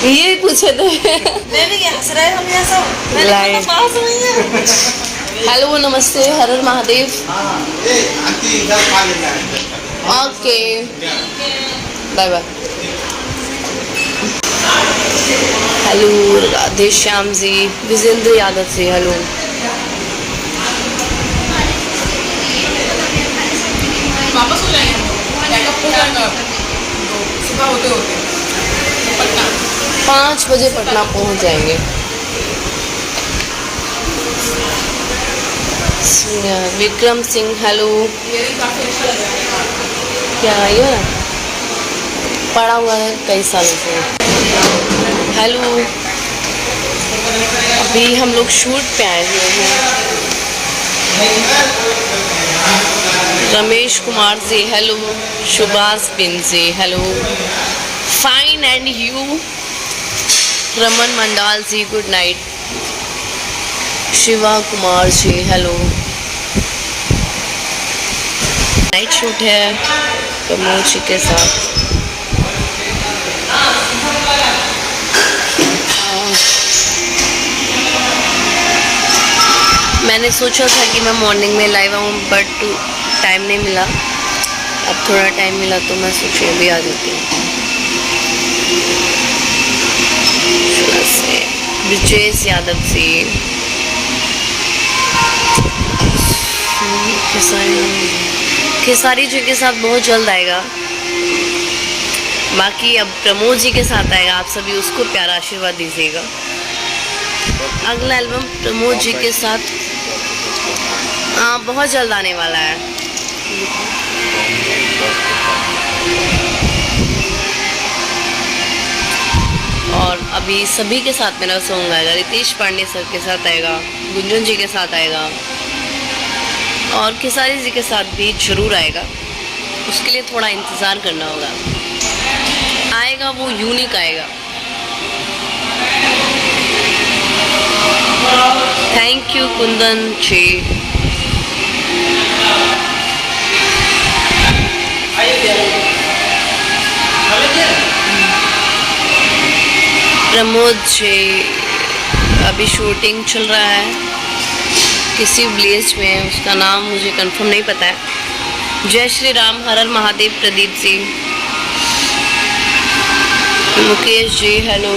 ये पूछे थे। नहीं हंस रहे हम यहाँ सब। मैंने लाइट। कहा पास में ही है। हेलो नमस्ते, हर हर Mahadev. Okay bye bye. Hello Radhe Shyam ji, Vijendra Yadav ji hello. वापस हो जाएंगे बैकअप हो जाएगा सुबह होते होते पटना 5 बजे पटना पहुंच जाएंगे। विक्रम सिंह हेलो। ये काफी अच्छा लग रहा है। क्या ये पड़ा हुआ है कई सालों से। हेलो, अभी हम लोग शूट पे आए हुए हैं। रमेश कुमार जी हेलो। सुभाष बिन ji hello. Fine and you. Raman Mandal ji good night. Shiva Kumar ji hello. Night shoot है प्रमोद जी के साथ। मैंने सोचा था कि मैं मॉर्निंग में लाइव आऊँ बट टाइम नहीं मिला। अब थोड़ा टाइम मिला तो मैं सोची अभी आ जाती हूँ। ब्रिजेश यादव जी खेसारी जी के साथ बहुत जल्द आएगा। बाकी अब प्रमोद जी के साथ आएगा। आप सभी उसको प्यारा आशीर्वाद दीजिएगा। अगला एल्बम प्रमोद जी के साथ बहुत जल्द आने वाला है। और अभी सभी के साथ मेरा सॉन्ग आएगा। रितेश पांडे सर के साथ आएगा, गुंजन जी के साथ आएगा और खेसारी जी के साथ भी जरूर आएगा। उसके लिए थोड़ा इंतज़ार करना होगा। आएगा वो यूनिक आएगा। थैंक यू कुंदन जी। प्रमोद जी अभी शूटिंग चल रहा है किसी विलेज में, उसका नाम मुझे कंफर्म नहीं पता है। जय श्री राम, हर हर महादेव प्रदीप जी। मुकेश जी हेलो।